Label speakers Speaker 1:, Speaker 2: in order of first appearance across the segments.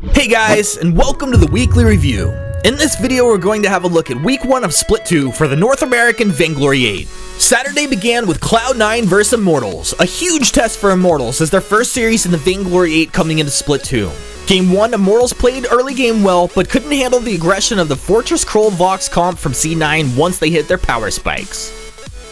Speaker 1: Hey guys, and welcome to the weekly review. In this video, we're going to have a look at week 1 of Split 2 for the North American Vainglory 8. Saturday began with Cloud9 vs Immortals, a huge test for Immortals as their first series in the Vainglory 8 coming into Split 2. Game 1, Immortals played early game well, but couldn't handle the aggression of the Fortress Kroll Vox comp from C9 once they hit their power spikes.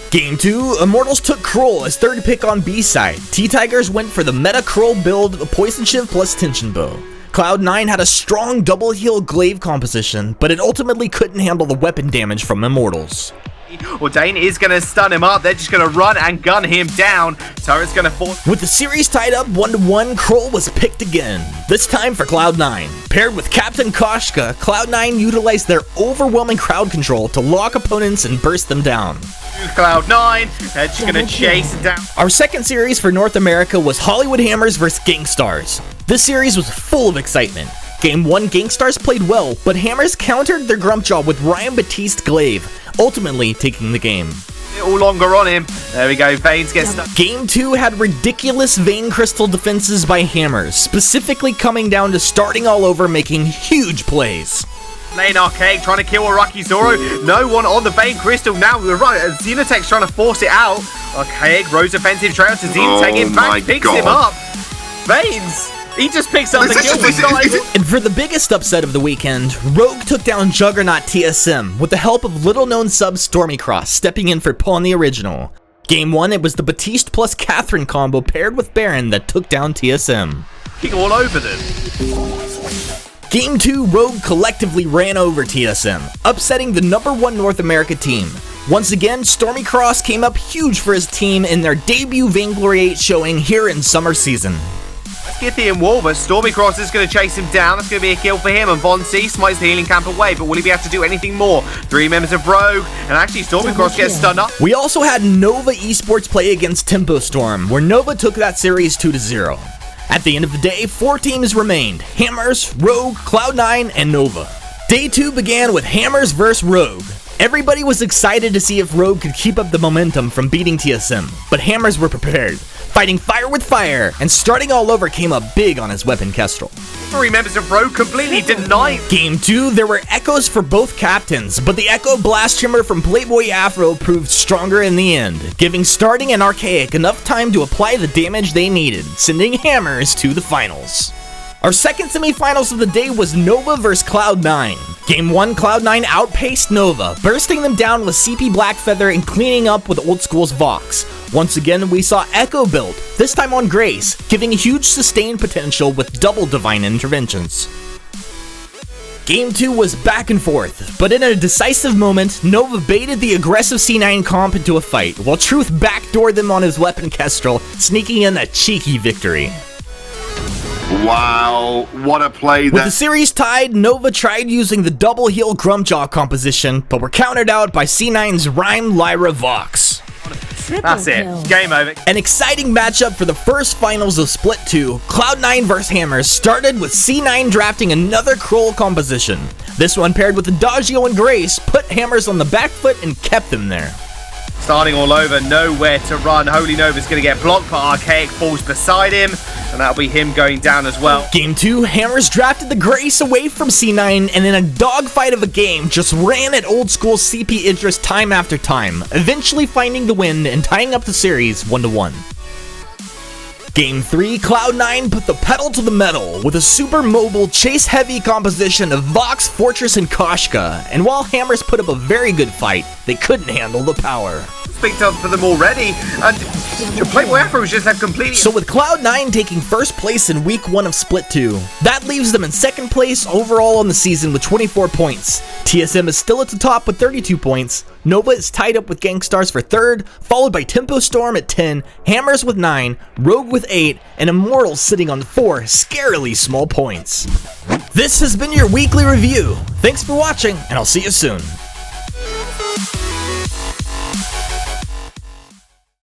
Speaker 1: Game 2, Immortals took Kroll as third pick on B side. T-Tigers went for the meta Kroll build, Poison Shiv plus Tension Bow. Cloud9 had a strong double heal glaive composition, but it ultimately couldn't handle the weapon damage from Immortals.
Speaker 2: Dane is going to stun him up. They're just going to run and gun him down. Turret's going to fall.
Speaker 1: With the series tied up 1-1, Kroll was picked again, this time for Cloud9. Paired with Captain Koshka, Cloud9 utilized their overwhelming crowd control to lock opponents and burst them down.
Speaker 2: Cloud9, they're just going to chase it down.
Speaker 1: Our second series for North America was Hollywood Hammers vs Gangstars. This series was full of excitement. Game 1, Gangstars played well, but Hammers countered their Grumpjaw with Ryan Batiste Glaive, ultimately taking the game.
Speaker 2: A little longer on him. There we go, Veins gets stuck.
Speaker 1: Game 2 had ridiculous Vein Crystal defenses by Hammers, specifically coming down to starting all over, making huge plays.
Speaker 2: Lane Archaic trying to kill Araki Zoro. No one on the Vein Crystal now. Right, Xenotech's trying to force it out. Archaic, Rose offensive trail to Xenotech. In fact, picks him up. Veins! He just picks up the kill.
Speaker 1: And for the biggest upset of the weekend, Rogue took down Juggernaut TSM with the help of little-known sub Stormycross stepping in for Pawn the Original. Game 1, it was the Batiste plus Catherine combo paired with Baron that took down TSM.
Speaker 2: Kick all over them.
Speaker 1: Game 2, Rogue collectively ran over TSM, upsetting the #1 North America team. Once again, Stormycross came up huge for his team in their debut Vainglory 8 showing here in summer season.
Speaker 2: Skithy and Wolver, Stormycross is going to chase him down. That's going to be a kill for him. And Von C smites the healing camp away, but will he be able to do anything more? 3 members of Rogue, and actually Stormycross gets stunned up.
Speaker 1: We also had Nova Esports play against Tempo Storm, where Nova took that series 2-0. At the end of the day, 4 teams remained: Hammers, Rogue, Cloud9, and Nova. Day 2 began with Hammers vs Rogue. Everybody was excited to see if Rogue could keep up the momentum from beating TSM, but Hammers were prepared, fighting fire with fire, and starting all over came up big on his weapon Kestrel.
Speaker 2: 3 members of Rogue completely denied.
Speaker 1: Game 2, there were echoes for both captains, but the Echo Blast Trimmer from Playboy Afro proved stronger in the end, giving Starting and Archaic enough time to apply the damage they needed, sending Hammers to the finals. Our second semifinals of the day was Nova vs Cloud9. Game 1, Cloud9 outpaced Nova, bursting them down with CP Blackfeather and cleaning up with Old School's Vox. Once again, we saw Echo build, this time on Grace, giving huge sustained potential with double Divine Interventions. Game 2 was back and forth, but in a decisive moment, Nova baited the aggressive C9 comp into a fight, while Truth backdoored them on his weapon Kestrel, sneaking in a cheeky victory.
Speaker 3: Wow, what a play that.
Speaker 1: With the series tied, Nova tried using the double heal Grumpjaw composition, but were countered out by C9's Rhyme Lyra Vox.
Speaker 2: That's it. Game over.
Speaker 1: An exciting matchup for the first finals of Split 2, Cloud9 vs Hammers, started with C9 drafting another Kroll composition. This one, paired with Adagio and Grace, put Hammers on the back foot and kept them there.
Speaker 2: Starting all over, nowhere to run. Holy Nova's going to get blocked, but Archaic falls beside him, and that'll be him going down as well.
Speaker 1: Game 2, Hammers drafted the Grace away from C9, and in a dogfight of a game, just ran at Old School CP Idris time after time, eventually finding the win and tying up the series 1-1. Game 3, Cloud9 put the pedal to the metal with a super mobile, chase-heavy composition of Vox, Fortress, and Koshka, and while Hammers put up a very good fight, they couldn't handle the power.
Speaker 2: Picked up for them already, and Playboy Afro was just left completely.
Speaker 1: So with Cloud9 taking first place in week 1 of Split 2, that leaves them in second place overall on the season with 24 points. TSM is still at the top with 32 points, Nova is tied up with Gangstars for third, followed by Tempo Storm at 10, Hammers with 9, Rogue with 8, and Immortals sitting on 4 scarily small points. This has been your weekly review. Thanks for watching, and I'll see you soon.